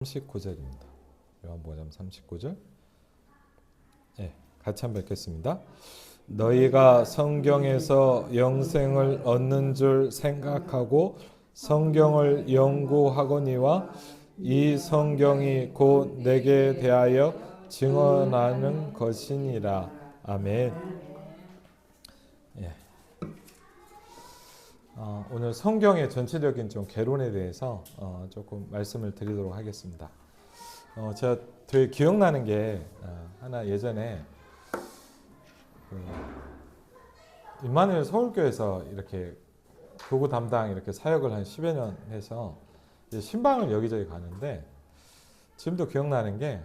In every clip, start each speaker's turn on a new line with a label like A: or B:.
A: 39절입니다. 요한복음 39절. 예, 같이 한번 읽겠습니다. 너희가 성경에서 영생을 얻는 줄 생각하고 성경을 연구하거니와 이 성경이 곧 내게 대하여 증언하는 것이니라. 아멘. 예. 오늘 성경의 전체적인 좀 개론에 대해서 조금 말씀을 드리도록 하겠습니다. 제가 되게 기억나는 게 하나 예전에 임마누엘 서울교회에서 이렇게 교구 담당 이렇게 사역을 한 10여 년 해서 이제 신방을 여기저기 가는데 지금도 기억나는 게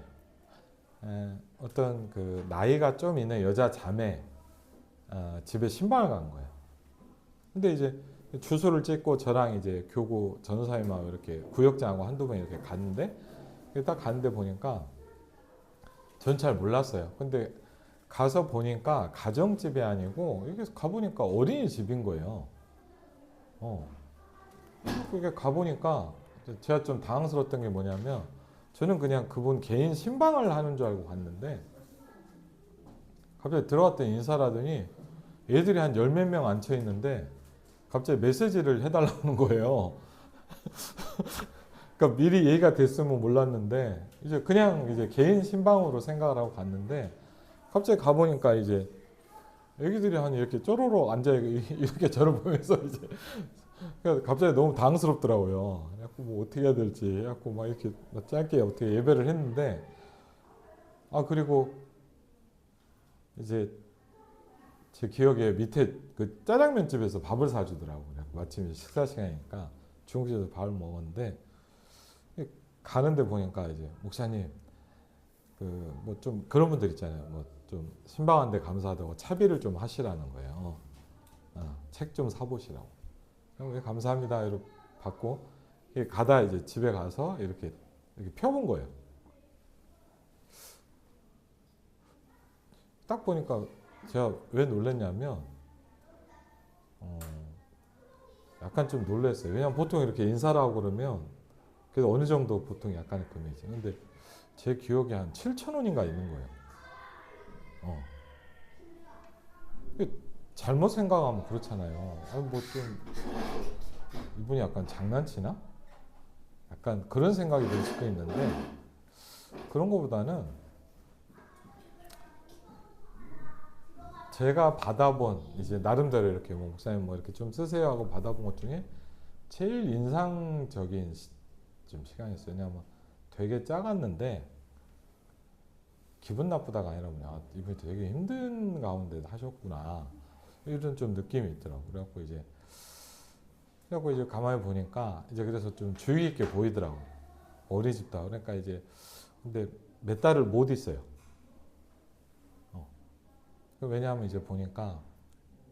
A: 어떤 그 나이가 좀 있는 여자 자매 집에 신방을 간 거예요. 근데 이제 주소를 찍고 저랑 이제 교구 전도사님하고 이렇게 구역장하고 한두 번 이렇게 갔는데 딱 갔는데 보니까 전 잘 몰랐어요. 근데 가서 보니까 가정집이 아니고 여기 가보니까 어린이집인 거예요. 그게 가보니까 제가 좀 당황스러웠던 게 뭐냐면 저는 그냥 그분 개인 신방을 하는 줄 알고 갔는데 갑자기 들어갔더니 인사를 하더니 애들이 한 열 몇 명 앉혀 있는데 갑자기 메시지를 해달라는 거예요. 그러니까 미리 얘기가 됐으면 몰랐는데 이제 그냥 이제 개인 신방으로 생각을 하고 갔는데 갑자기 가보니까 이제 애기들이 한 이렇게 쪼로로 앉아 이렇게 저를 보면서 이제 갑자기 너무 당황스럽더라고요. 그래갖고 뭐 어떻게 해야 될지 해갖고 막 이렇게 짧게 어떻게 예배를 했는데 그리고 이제 제 기억에 밑에 그 짜장면 집에서 밥을 사주더라고요. 마침 식사 시간이니까 중국집에서 밥을 먹었는데 가는데 보니까 이제 목사님 그 뭐 좀 그런 분들 있잖아요. 뭐 좀 신방한데 감사하다고 차비를 좀 하시라는 거예요. 책 좀 사보시라고. 그럼 감사합니다. 이렇게 받고 가다 이제 집에 가서 이렇게 펴본 거예요. 딱 보니까 제가 왜 놀랐냐면 약간 좀 놀랐어요. 왜냐면 보통 이렇게 인사를 하고 그러면 그래도 어느 정도 보통 약간의 금액이죠. 근데 제 기억에 한 7,000원인가 있는 거예요. 잘못 생각하면 그렇잖아요. 뭐 좀 이분이 약간 장난치나? 약간 그런 생각이 들 수도 있는데 그런 것보다는 제가 받아본 이제 나름대로 이렇게 뭐 목사님 뭐 이렇게 좀 쓰세요 하고 받아본 것 중에 제일 인상적인 좀 시간이었어요. 왜냐면 되게 작았는데 기분 나쁘다가 아니라 뭐냐 이분이 되게 힘든 가운데 하셨구나 이런 좀 느낌이 있더라고. 그래갖고 이제 가만히 보니까 이제 그래서 좀 주의 깊게 보이더라고. 어린이집다. 그러니까 이제 근데 몇 달을 못 있어요. 왜냐하면 이제 보니까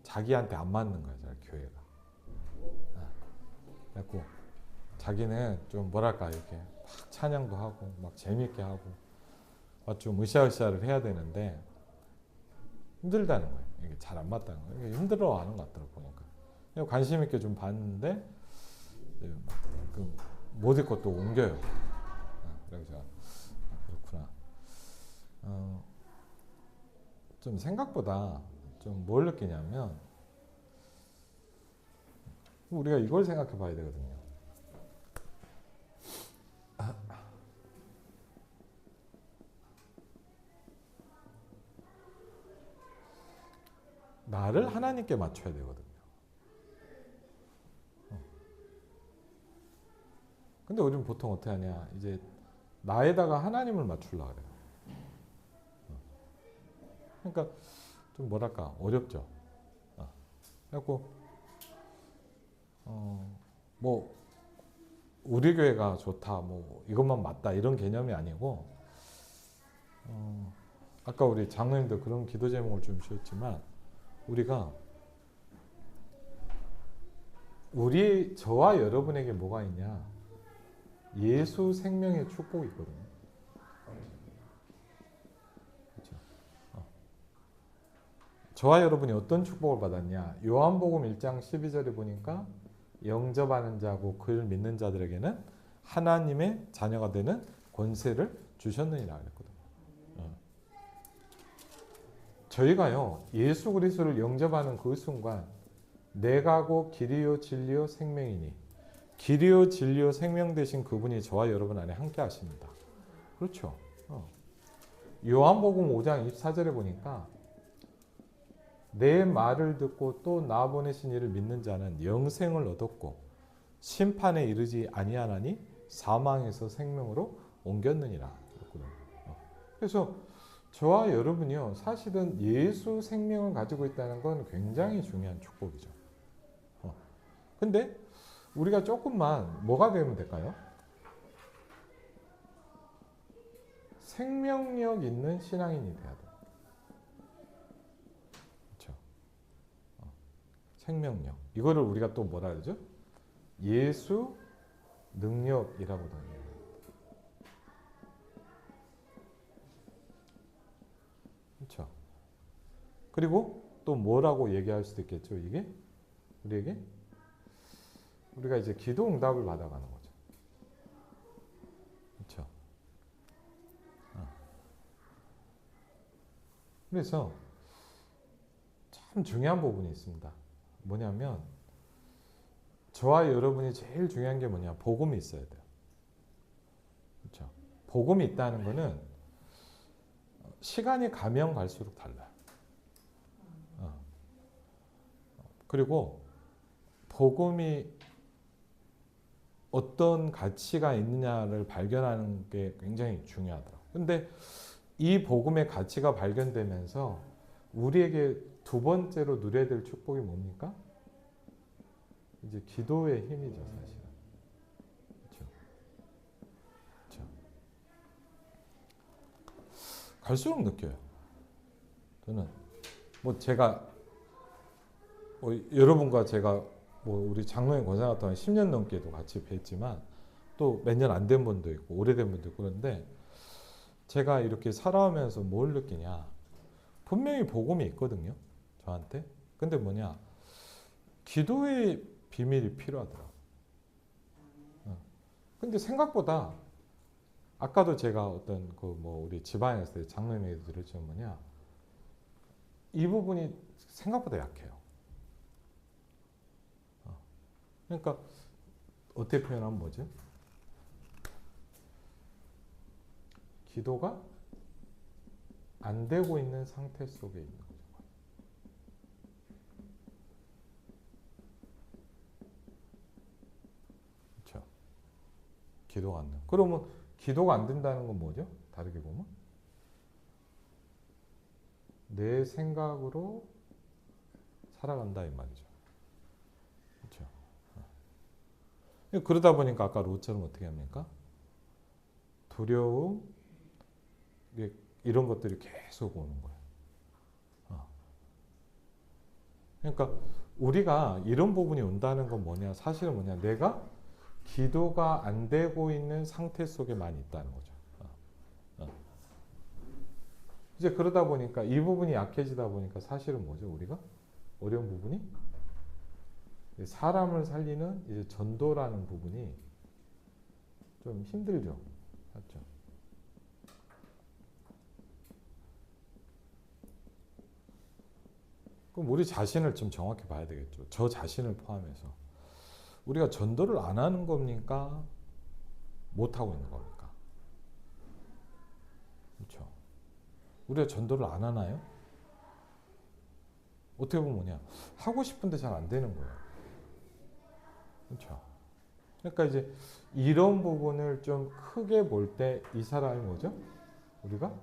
A: 자기한테 안 맞는 거야, 교회가. 그래갖고 자기는 좀 뭐랄까 이렇게 막 찬양도 하고 막 재밌게 하고 막 좀 으쌰으쌰를 해야 되는데 힘들다는 거예요. 이게 잘 안 맞다는 거예요. 이게 힘들어하는 것 같더라고 보니까. 관심 있게 좀 봤는데 못 읽고 또 옮겨요. 그래서 제가 그렇구나. 좀 생각보다 좀 뭘 느끼냐면 우리가 이걸 생각해 봐야 되거든요. 나를 하나님께 맞춰야 되거든요. 근데 우리는 보통 어떻게 하냐? 이제 나에다가 하나님을 맞추려고 그래요. 그러니까 좀 뭐랄까 어렵죠. 그래갖고 뭐 우리 교회가 좋다, 뭐 이것만 맞다 이런 개념이 아니고 아까 우리 장로님도 그런 기도 제목을 좀 주셨지만 우리가 저와 여러분에게 뭐가 있냐? 예수 생명의 축복이 있거든요. 그렇죠? 저와 여러분이 어떤 축복을 받았냐? 요한복음 1장 12절에 보니까 영접하는 자고 그를 믿는 자들에게는 하나님의 자녀가 되는 권세를 주셨느니라 그랬거든요. 저희가요 예수 그리스도를 영접하는 그 순간 내가 곧 길이요 진리요 생명이니 길이요 진리요 생명 되신 그분이 저와 여러분 안에 함께 하십니다. 그렇죠. 요한복음 5장 24절에 보니까 내 말을 듣고 또 나 보내신 이를 믿는 자는 영생을 얻었고 심판에 이르지 아니하나니 사망에서 생명으로 옮겼느니라. 그래서 저와 여러분이요 사실은 예수 생명을 가지고 있다는 건 굉장히 중요한 축복이죠. 근데 우리가 조금만 뭐가 되면 될까요? 생명력 있는 신앙인이 돼야 돼요. 그렇죠? 생명력. 이거를 우리가 또 뭐라 그러죠? 예수 능력이라고도 합니다. 그렇죠? 그리고 또 뭐라고 얘기할 수도 있겠죠? 이게 우리에게 우리가 이제 기도 응답을 받아가는 거죠. 그렇죠? 그래서 참 중요한 부분이 있습니다. 뭐냐면 저와 여러분이 제일 중요한 게 뭐냐? 복음이 있어야 돼요. 그렇죠? 복음이 있다는 거는 시간이 가면 갈수록 달라요. 그리고 복음이 어떤 가치가 있느냐를 발견하는 게 굉장히 중요하더라고요. 근데 이 복음의 가치가 발견되면서 우리에게 두 번째로 누려야 될 축복이 뭡니까? 이제 기도의 힘이죠, 사실은. 그렇죠? 그렇죠? 갈수록 느껴요. 저는 뭐 제가 여러분과 제가 우리 장로님 권사 같은 경우는 10년 넘게도 같이 뵀지만 또 몇 년 안 된 분도 있고 오래된 분도 있고 그런데 제가 이렇게 살아오면서 뭘 느끼냐? 분명히 복음이 있거든요, 저한테. 근데 뭐냐? 기도의 비밀이 필요하더라고요. 근데 생각보다 아까도 제가 어떤 우리 지방에서 장로님에게 들었지만 뭐냐? 이 부분이 생각보다 약해요. 그러니까 어떻게 표현하면 뭐죠? 기도가 안 되고 있는 상태 속에 있는 거죠. 그렇죠? 기도가 안 돼. 그러면 기도가 안 된다는 건 뭐죠? 다르게 보면 내 생각으로 살아간다 이 말이죠. 그렇죠? 그러다 보니까 아까 롯처럼 어떻게 합니까? 두려움, 이런 것들이 계속 오는 거예요. 그러니까 우리가 이런 부분이 온다는 건 뭐냐? 사실은 뭐냐? 내가 기도가 안 되고 있는 상태 속에 많이 있다는 거죠. 이제 그러다 보니까 이 부분이 약해지다 보니까 사실은 뭐죠? 우리가 어려운 부분이 사람을 살리는 이제 전도라는 부분이 좀 힘들죠. 맞죠? 그럼 우리 자신을 좀 정확히 봐야 되겠죠. 저 자신을 포함해서. 우리가 전도를 안 하는 겁니까? 못 하고 있는 겁니까? 그렇죠. 우리가 전도를 안 하나요? 어떻게 보면 뭐냐? 하고 싶은데 잘 안 되는 거예요. 그렇죠. 그러니까 이제 이런 부분을 좀 크게 볼 때 이 사람이 뭐죠? 우리가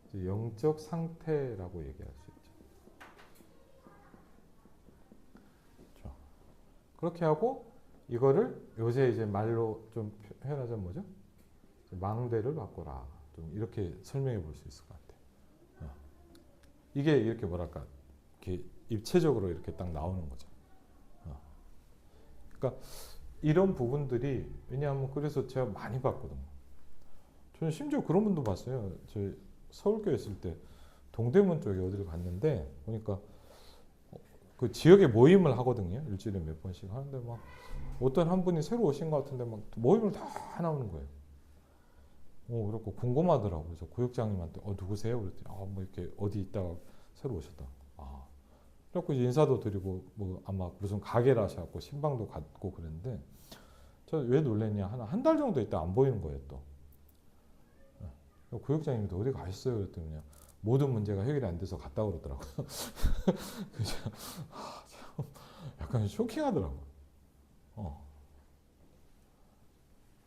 A: 이제 영적 상태라고 얘기할 수 있죠. 그렇죠. 그렇게 하고 이거를 요새 이제 말로 좀 표현하자면 뭐죠? 망대를 바꿔라. 좀 이렇게 설명해 볼 수 있을 것 같아요. 이게 이렇게 뭐랄까, 이렇게 입체적으로 이렇게 딱 나오는 거죠. 그러니까 이런 부분들이 왜냐하면 그래서 제가 많이 봤거든요. 저는 심지어 그런 분도 봤어요. 저 서울교회 있을 때 동대문 쪽에 어디를 갔는데 보니까 그 지역에 모임을 하거든요. 일주일에 몇 번씩 하는데 막 어떤 한 분이 새로 오신 것 같은데 막 모임을 다 나오는 거예요. 그렇고 궁금하더라고요. 그래서 구역장님한테 누구세요? 그랬더니 뭐 이렇게 어디 있다가 새로 오셨다. 그래갖고 인사도 드리고 뭐 아마 무슨 가게를 하셔갖고 신방도 갖고 그랬는데 저 왜 놀랬냐 한 달 정도 있다 안 보이는 거예요 또. 구역장님도 어디 가셨어요? 그랬더니 그냥 모든 문제가 해결이 안 돼서 갔다 그러더라고요. 그래서 참 약간 쇼킹하더라고요.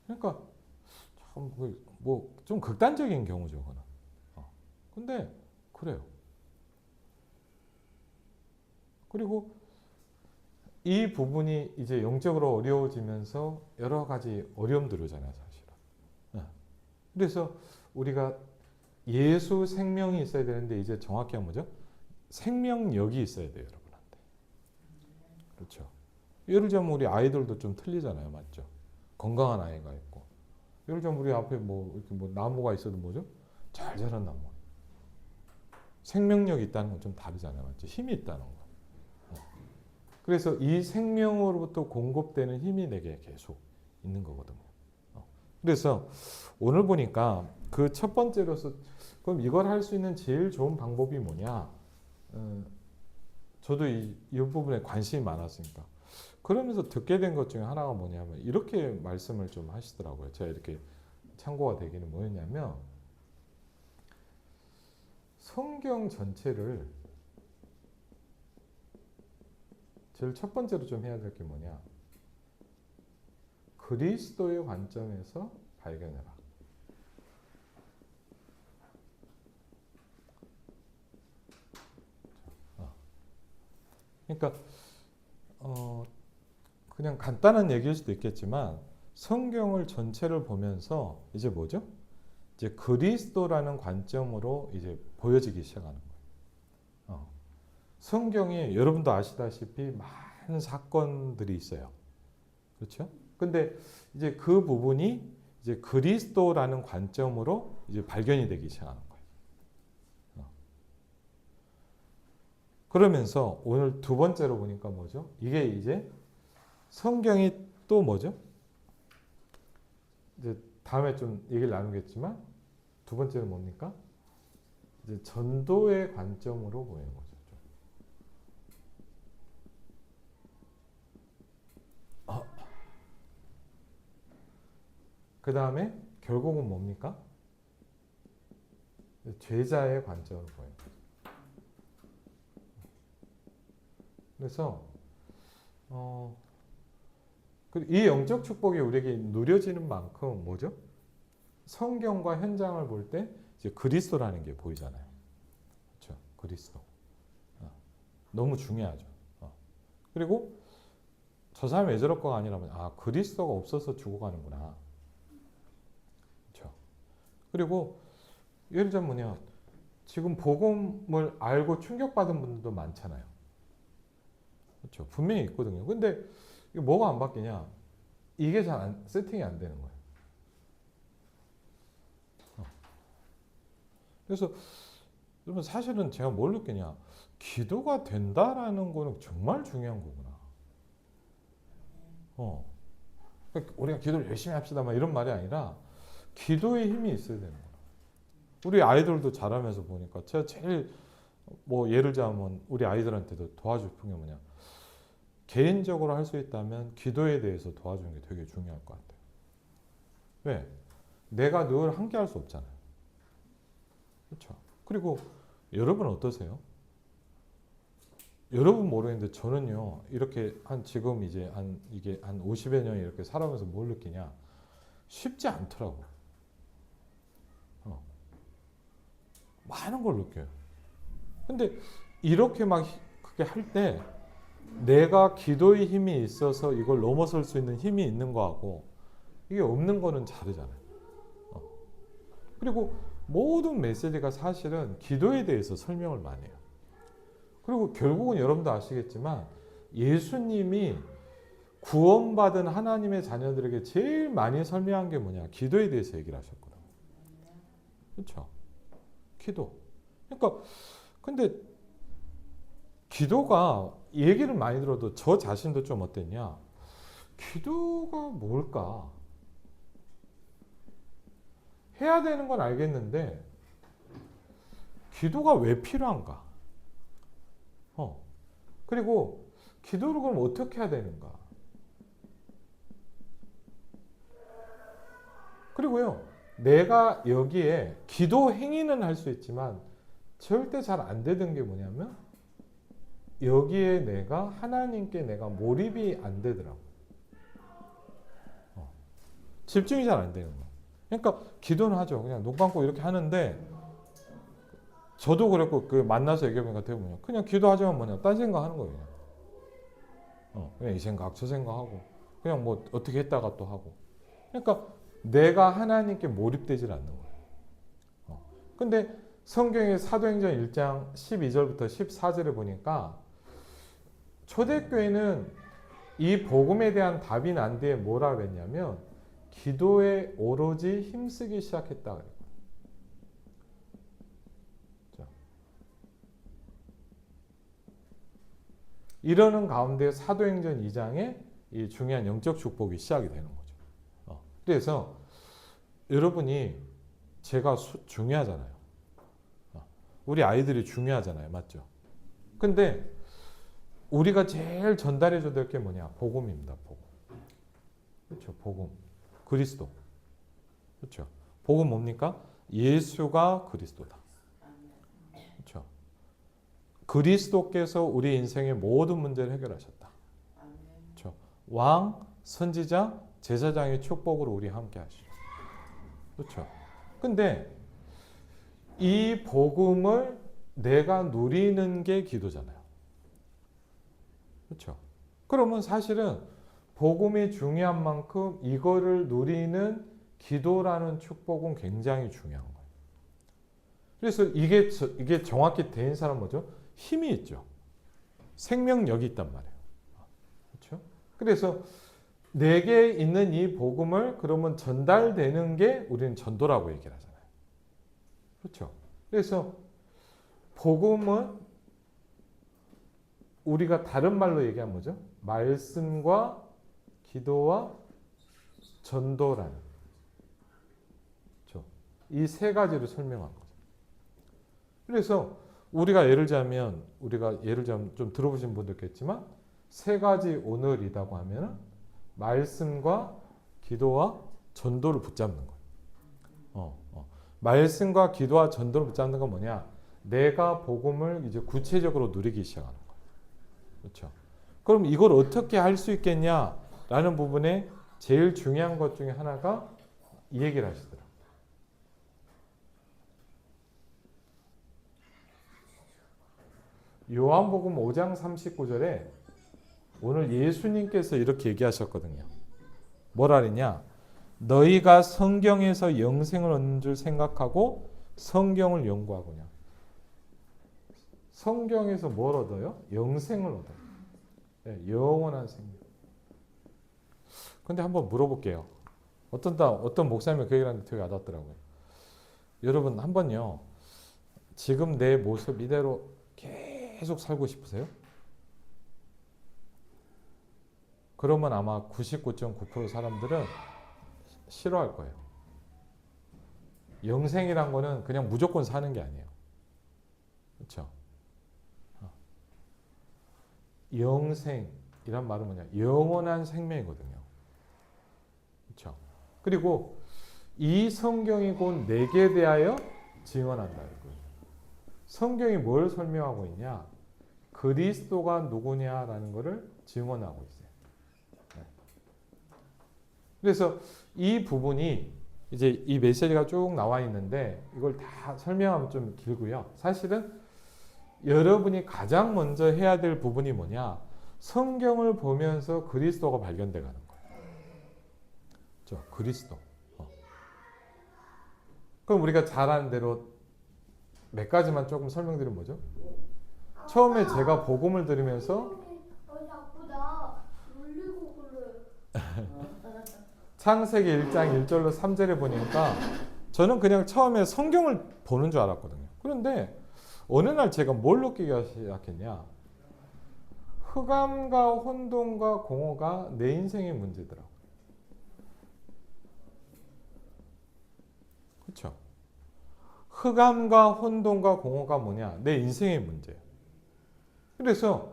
A: 그러니까 참 뭐 좀 극단적인 경우죠, 그거는. 근데 그래요. 그리고 이 부분이 이제 영적으로 어려워지면서 여러 가지 어려움들이 오잖아요, 사실은. 그래서 우리가 예수 생명이 있어야 되는데 이제 정확히 하면 뭐죠? 생명력이 있어야 돼요, 여러분한테. 그렇죠. 예를 들면 우리 아이들도 좀 틀리잖아요, 맞죠? 건강한 아이가 있고. 예를 들면 우리 앞에 뭐 이렇게 뭐 나무가 있어도 뭐죠? 잘 자란 나무. 생명력이 있다는 건 좀 다르잖아요, 맞죠? 힘이 있다는 거. 그래서 이 생명으로부터 공급되는 힘이 내게 계속 있는 거거든요. 그래서 오늘 보니까 그 첫 번째로서 그럼 이걸 할 수 있는 제일 좋은 방법이 뭐냐? 저도 이 부분에 관심이 많았으니까. 그러면서 듣게 된 것 중에 하나가 뭐냐면 이렇게 말씀을 좀 하시더라고요. 제가 이렇게 참고가 되기는 뭐였냐면 성경 전체를 제일 첫 번째로 좀 해야 될 게 뭐냐? 그리스도의 관점에서 발견해라. 그러니까 그냥 간단한 얘기일 수도 있겠지만 성경을 전체를 보면서 이제 뭐죠? 이제 그리스도라는 관점으로 이제 보여지기 시작하는 거예요. 성경에 여러분도 아시다시피 많은 사건들이 있어요. 그렇죠? 근데 이제 그 부분이 이제 그리스도라는 관점으로 이제 발견이 되기 시작하는 거예요. 그러면서 오늘 두 번째로 보니까 뭐죠? 이게 이제 성경이 또 뭐죠? 이제 다음에 좀 얘기를 나누겠지만 두 번째는 뭡니까? 이제 전도의 관점으로 보이는 거죠. 그 다음에 결국은 뭡니까? 제자의 관점으로 보여요. 그래서 이 영적 축복이 우리에게 누려지는 만큼 뭐죠? 성경과 현장을 볼 때 이제 그리스도라는 게 보이잖아요. 그렇죠? 그리스도. 너무 중요하죠. 그리고 저 사람이 왜 저럴까가 아니라면 그리스도가 없어서 죽어가는구나. 그렇죠? 그리고 예를 들면 뭐냐? 지금 복음을 알고 충격받은 분들도 많잖아요. 그렇죠? 분명히 있거든요. 근데 이게 뭐가 안 바뀌냐? 이게 잘 세팅이 안 되는 거예요. 그래서 여러분 사실은 제가 뭘 느끼냐? 기도가 된다라는 거는 정말 중요한 거구나. 우리가 기도를 열심히 합시다 막 이런 말이 아니라 기도의 힘이 있어야 되는 거야. 우리 아이들도 자라면서 보니까 제가 제일 뭐 예를 들자면 우리 아이들한테도 도와줄 게 뭐냐? 개인적으로 할 수 있다면 기도에 대해서 도와주는 게 되게 중요할 것 같아요. 왜? 내가 늘 함께 할 수 없잖아요. 그렇죠? 그리고 여러분 어떠세요? 여러분 모르겠는데 저는요 이렇게 지금 이제 이게 한 50여 년이 이렇게 살아가면서 뭘 느끼냐? 쉽지 않더라고. 많은 걸 느껴요. 근데 이렇게 막 그렇게 할 때 내가 기도의 힘이 있어서 이걸 넘어설 수 있는 힘이 있는 거하고 이게 없는 거는 다르잖아요. 그리고 모든 메시지가 사실은 기도에 대해서 설명을 많이 해요. 그리고 결국은 여러분도 아시겠지만 예수님이 구원받은 하나님의 자녀들에게 제일 많이 설명한 게 뭐냐? 기도에 대해서 얘기를 하셨거든요. 그렇죠? 기도. 그러니까 근데 기도가 이 얘기를 많이 들어도 저 자신도 좀 어땠냐? 기도가 뭘까? 해야 되는 건 알겠는데 기도가 왜 필요한가? 그리고 기도를 그럼 어떻게 해야 되는가? 그리고요, 내가 여기에 기도 행위는 할 수 있지만 절대 잘 안 되던 게 뭐냐면 여기에 내가 하나님께 내가 몰입이 안 되더라고. 집중이 잘 안 되는 거야. 그러니까 기도는 하죠. 그냥 눈 감고 이렇게 하는데 저도 그랬고 그 만나서 얘기해보니까 대부분 그냥 기도하자면 뭐냐 딴 생각하는 거예요. 그냥 이 생각 저 생각하고 그냥 뭐 어떻게 했다가 또 하고. 그러니까 내가 하나님께 몰입되질 않는 거예요. 근데 성경의 사도행전 1장 12절부터 14절에 보니까 초대교회는 이 복음에 대한 답이 난 뒤에 뭐라 그랬냐면 기도에 오로지 힘쓰기 시작했다 그래요. 이러는 가운데 사도행전 2장에 이 중요한 영적 축복이 시작이 되는 거죠. 그래서 여러분이 제가 중요하잖아요. 우리 아이들이 중요하잖아요. 맞죠? 근데 우리가 제일 전달해 줘야 될 게 뭐냐? 복음입니다. 복음. 그렇죠. 복음. 그리스도. 그렇죠. 복음 뭡니까? 예수가 그리스도다. 그렇죠. 그리스도께서 우리 인생의 모든 문제를 해결하셨다. 그렇죠. 왕, 선지자, 제사장의 축복으로 우리 함께 하시죠. 그렇죠. 근데 이 복음을 내가 누리는 게 기도잖아요. 그렇죠. 그러면 사실은 복음이 중요한 만큼 이거를 누리는 기도라는 축복은 굉장히 중요한 거예요. 그래서 이게 정확히 된 사람 뭐죠? 힘이 있죠. 생명력이 있단 말이에요. 그렇죠? 그래서 내게 있는 이 복음을 그러면 전달되는 게 우리는 전도라고 얘기를 하잖아요. 그렇죠? 그래서 복음은 우리가 다른 말로 얘기하면 뭐죠? 말씀과 기도와 전도라는 그렇죠? 이 세 가지를 설명한 거죠. 그래서 우리가 예를 들자면 좀 들어보신 분도 있겠지만 세 가지 오늘이라고 하면 말씀과 기도와 전도를 붙잡는 거예요. 말씀과 기도와 전도를 붙잡는 건 뭐냐? 내가 복음을 이제 구체적으로 누리기 시작하는 거예요. 그렇죠? 그럼 이걸 어떻게 할 수 있겠냐라는 부분에 제일 중요한 것 중에 하나가 이 얘기를 하시더라고요. 요한복음 5장 39절에 오늘 예수님께서 이렇게 얘기하셨거든요. 뭐라 그랬냐? 너희가 성경에서 영생을 얻는 줄 생각하고 성경을 연구하거냐. 성경에서 뭘 얻어요? 영생을 얻어요. 네, 영원한 생명. 근데 한번 물어볼게요. 어떤 목사님이 그 얘기를 하는데 되게 와닿더라고요. 여러분 한번요. 지금 내 모습 이대로 계속 살고 싶으세요? 그러면 아마 99.9% 사람들은 싫어할 거예요. 영생이란 거는 그냥 무조건 사는 게 아니에요. 그렇죠? 영생이란 말은 뭐냐? 영원한 생명이거든요. 그렇죠? 그리고 이 성경이 곧 내게 대하여 증언한다. 성경이 뭘 설명하고 있냐? 그리스도가 누구냐라는 것을 증언하고 있어요. 네. 그래서 이 부분이 이제 이 메시지가 쭉 나와 있는데 이걸 다 설명하면 좀 길고요. 사실은 여러분이 가장 먼저 해야 될 부분이 뭐냐? 성경을 보면서 그리스도가 발견돼 가는 거예요. 그렇죠? 그리스도. 그럼 우리가 잘 아는 대로 몇 가지만 조금 설명드리면 뭐죠? 처음에 제가 복음을 들으면서
B: 자꾸 나 놀리고 그래.
A: 창세기 1장 1절로 3절에 보니까 저는 그냥 처음에 성경을 보는 줄 알았거든요. 그런데 어느 날 제가 뭘 느끼기 시작했냐? 흑암과 혼돈과 공허가 내 인생의 문제더라고요. 그렇죠? 흑암과 혼돈과 공허가 뭐냐? 내 인생의 문제예요. 그래서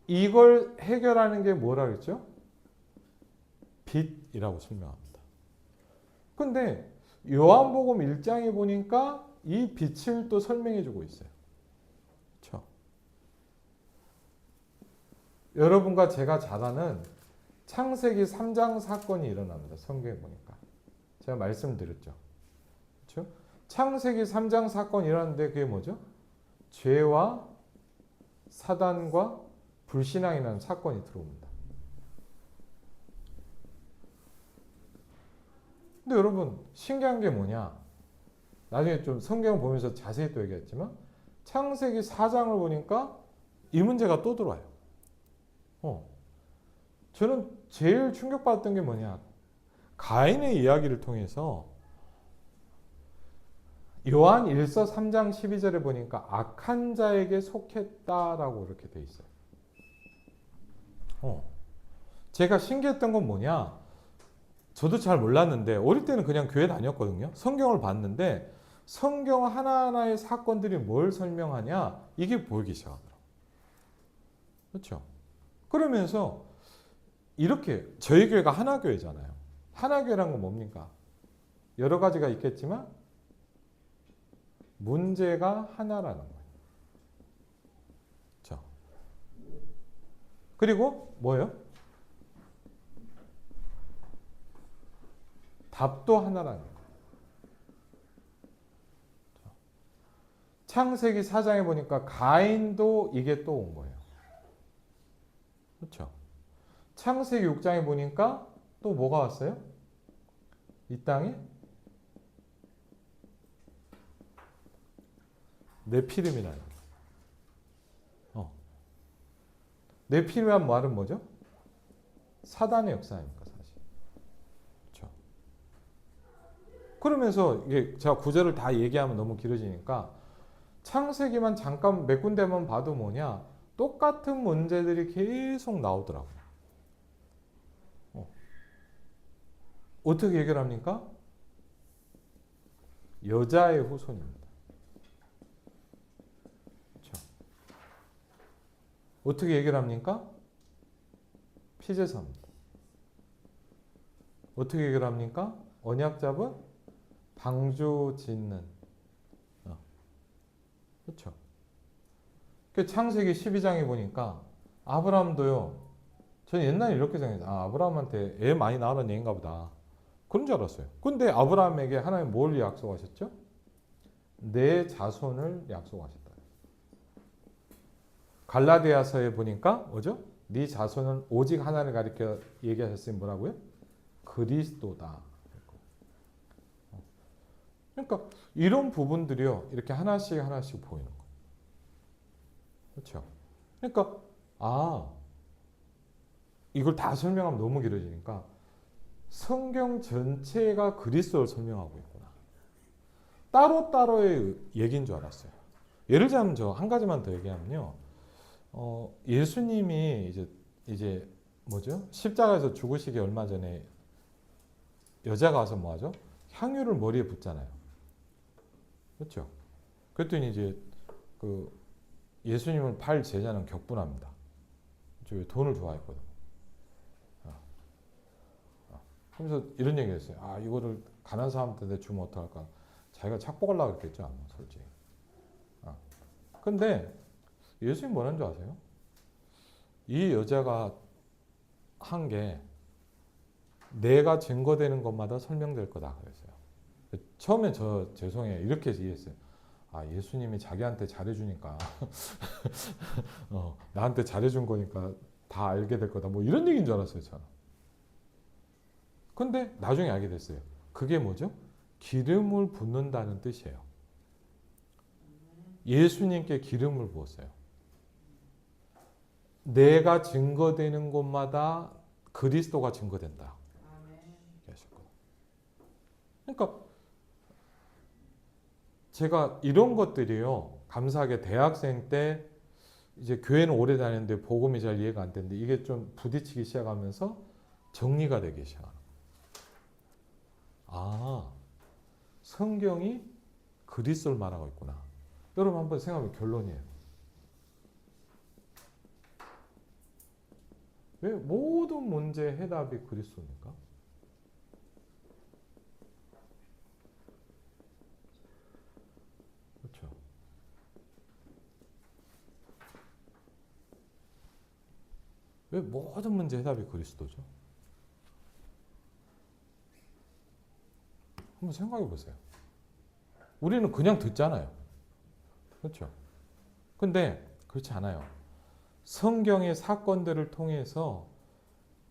A: 이걸 해결하는 게 뭐라 그랬죠? 빛이라고 설명합니다. 근데 요한복음 1장에 보니까 이 빛을 또 설명해 주고 있어요. 그렇죠? 여러분과 제가 잘 아는 창세기 3장 사건이 일어납니다. 성경에 보니까. 제가 말씀드렸죠. 그렇죠? 창세기 3장 사건이 일어났는데 그게 뭐죠? 죄와 사단과 불신앙이라는 사건이 들어옵니다. 근데 여러분 신기한 게 뭐냐? 나중에 좀 성경을 보면서 자세히 또 얘기했지만 창세기 4장을 보니까 이 문제가 또 들어와요. 저는 제일 충격받았던 게 뭐냐? 가인의 이야기를 통해서 요한 1서 3장 12절에 보니까 악한 자에게 속했다라고 이렇게 돼 있어요. 제가 신기했던 건 뭐냐? 저도 잘 몰랐는데 어릴 때는 그냥 교회 다녔거든요. 성경을 봤는데 성경 하나하나의 사건들이 뭘 설명하냐? 이게 보이기 시작하더라고요. 그렇죠? 그러면서 이렇게 저희 교회가 하나교회잖아요. 하나교회란 건 뭡니까? 여러 가지가 있겠지만 문제가 하나라는 거예요. 그렇죠? 그리고 뭐예요? 답도 하나라는 거예요. 창세기 4장에 보니까 가인도 이게 또 온 거예요. 그렇죠? 창세기 6장에 보니까 또 뭐가 왔어요? 이 땅에 네피림이라는 거예요. 네피림이란 말은 뭐죠? 사단의 역사입니까, 사실. 그렇죠? 그러면서 이게 제가 구절을 다 얘기하면 너무 길어지니까 창세기만 잠깐 몇 군데만 봐도 뭐냐? 똑같은 문제들이 계속 나오더라고요. 어떻게 해결합니까? 여자의 후손입니다. 그렇죠? 어떻게 해결합니까? 피제사입니다. 어떻게 해결합니까? 언약 잡은 방주 짓는. 그렇죠? 그 창세기 12장에 보니까 아브라함도요. 저는 옛날에 이렇게 생각했어요. 아브라함한테 애 많이 낳으라는 얘기인가 보다. 그런 줄 알았어요. 근데 아브라함에게 하나님 뭘 약속하셨죠? 내 자손을 약속하셨다. 갈라디아서에 보니까 뭐죠? 네 자손은 오직 하나를 가리켜 얘기하셨으니 뭐라고요? 그리스도다. 그러니까 이런 부분들이요. 이렇게 하나씩 하나씩 보이는 거예요. 그렇죠? 그러니까 이걸 다 설명하면 너무 길어지니까 성경 전체가 그리스도를 설명하고 있구나. 따로따로의 얘기인 줄 알았어요. 예를 들자면 저 한 가지만 더 얘기하면요. 예수님이 이제 뭐죠? 십자가에서 죽으시기 얼마 전에 여자가 와서 뭐 하죠? 향유를 머리에 붓잖아요. 그렇죠? 그랬더니 이제 그 예수님을 팔 제자는 격분합니다. 저 돈을 좋아했거든. 그래서 이런 얘기 했어요. 이거를 가난한 사람한테 주면 어떡할까? 자기가 착복하려고 그랬겠죠, 아마, 솔직히. 근데 예수님 뭐라는 줄 아세요? 이 여자가 한 게 내가 증거되는 것마다 설명될 거다 그랬어요. 처음에 저 죄송해요. 이렇게 이해했어요. 예수님이 자기한테 잘해주니까 나한테 잘해준 거니까 다 알게 될 거다. 뭐 이런 얘기인 줄 알았어요, 저는. 근데 나중에 알게 됐어요. 그게 뭐죠? 기름을 붓는다는 뜻이에요. 예수님께 기름을 부었어요. 내가 증거되는 곳마다 그리스도가 증거된다. 그러니까 제가 이런 것들이요. 감사하게 대학생 때 이제 교회는 오래 다녔는데 복음이 잘 이해가 안 되는데 이게 좀 부딪히기 시작하면서 정리가 되기 시작하는 거예요. 아, 성경이 그리스도를 말하고 있구나. 여러분 한번 생각해보면 결론이에요. 왜 모든 문제의 해답이 그리스도입니까? 그렇죠. 왜 모든 문제의 해답이 그리스도죠? 한번 생각해 보세요. 우리는 그냥 듣잖아요. 그렇죠. 근데 그렇지 않아요. 성경의 사건들을 통해서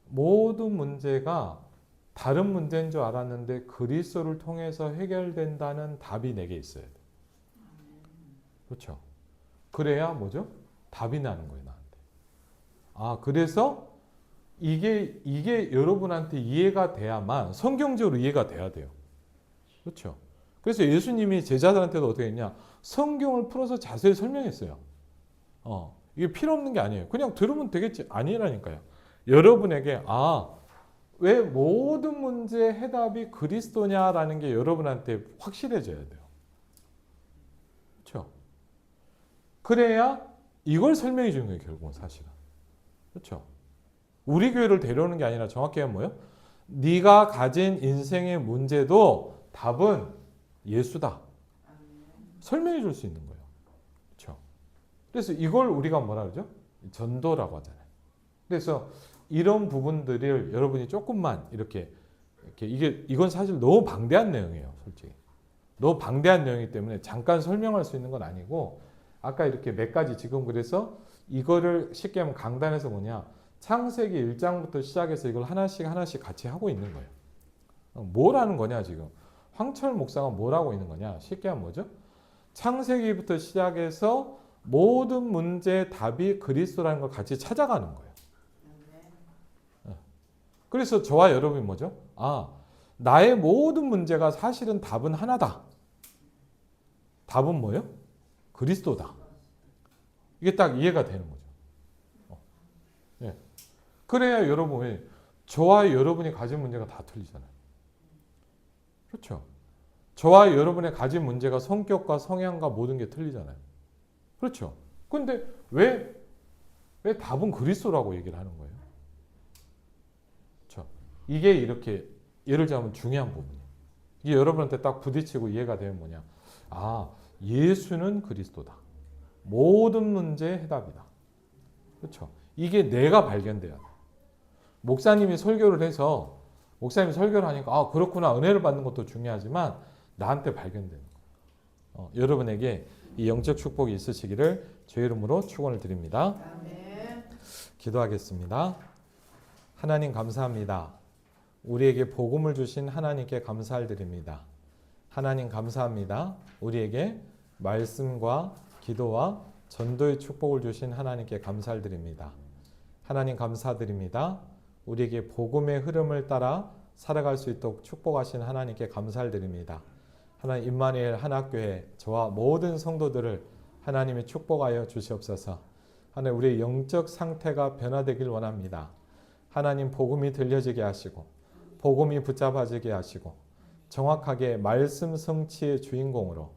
A: 모든 문제가 다른 문제인 줄 알았는데 그리스도를 통해서 해결된다는 답이 내게 있어야 돼. 그렇죠. 그래야 뭐죠? 답이 나는 거예요, 나한테. 아, 그래서 이게 여러분한테 이해가 돼야만 성경적으로 이해가 돼야 돼요. 그렇죠. 그래서 예수님이 제자들한테도 어떻게 했냐? 성경을 풀어서 자세히 설명했어요. 이게 필요 없는 게 아니에요. 그냥 들으면 되겠지. 아니라니까요. 여러분에게 왜 모든 문제의 해답이 그리스도냐라는 게 여러분한테 확실해져야 돼요. 그렇죠? 그래야 이걸 설명해 주는 거예요, 결국은 사실은. 그렇죠? 우리 교회를 데려오는 게 아니라 정확히 하면 뭐예요? 네가 가진 인생의 문제도 답은 예수다. 설명해 줄 수 있는 거예요. 그렇죠? 그래서 이걸 우리가 뭐라 그러죠? 전도라고 하잖아요. 그래서 이런 부분들을 여러분이 조금만 이렇게 이건 사실 너무 방대한 내용이에요, 솔직히. 너무 방대한 내용이기 때문에 잠깐 설명할 수 있는 건 아니고 아까 이렇게 몇 가지 지금 그래서 이거를 쉽게 하면 강단에서 뭐냐? 창세기 1장부터 시작해서 이걸 하나씩 같이 하고 있는 거예요. 뭘 하는 거냐 지금? 황철 목사가 뭘 하고 있는 거냐? 쉽게 하면 뭐죠? 창세기부터 시작해서 모든 문제의 답이 그리스도라는 걸 같이 찾아가는 거예요. 그래서 저와 여러분이 뭐죠? 나의 모든 문제가 사실은 답은 하나다. 답은 뭐예요? 그리스도다. 이게 딱 이해가 되는 거죠. 그래야 여러분이 저와 여러분이 가진 문제가 다 틀리잖아요. 그렇죠? 저와 여러분의 가진 문제가 성격과 성향과 모든 게 틀리잖아요. 그렇죠? 근데 왜 답은 그리스도라고 얘기를 하는 거예요? 그렇죠? 이게 이렇게 예를 들자면 중요한 부분이에요. 이게 여러분한테 딱 부딪히고 이해가 되면 뭐냐? 예수는 그리스도다. 모든 문제의 해답이다. 그렇죠? 이게 내가 발견돼야 돼. 목사님이 설교를 해서 목사님이 설교를 하니까 그렇구나 은혜를 받는 것도 중요하지만 나한테 발견되는 거. 여러분에게 이 영적 축복이 있으시기를 주의 이름으로 축원을 드립니다.
C: 아멘.
A: 기도하겠습니다. 하나님 감사합니다. 우리에게 복음을 주신 하나님께 감사를 드립니다. 하나님 감사합니다. 우리에게 말씀과 기도와 전도의 축복을 주신 하나님께 감사를 드립니다. 하나님 감사드립니다. 우리에게 복음의 흐름을 따라 살아갈 수 있도록 축복하신 하나님께 감사를 드립니다. 하나님 임마누엘 한학교회 저와 모든 성도들을 하나님이 축복하여 주시옵소서. 하나님 우리의 영적 상태가 변화되길 원합니다. 하나님 복음이 들려지게 하시고 복음이 붙잡아지게 하시고 정확하게 말씀 성취의 주인공으로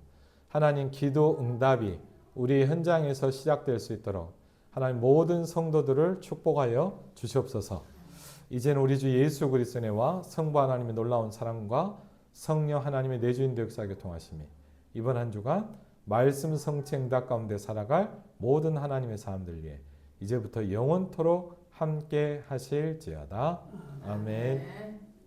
A: 하나님 기도 응답이 우리 현장에서 시작될 수 있도록 하나님 모든 성도들을 축복하여 주시옵소서. 이제는 우리 주 예수 그리스도와 성부 하나님의 놀라운 사랑과 성령 하나님의 내주인도 역사하게 통하심이 이번 한 주간 말씀 성취 응답 가운데 살아갈 모든 하나님의 사람들 위해 이제부터 영원토록 함께 하실지어다. 아멘.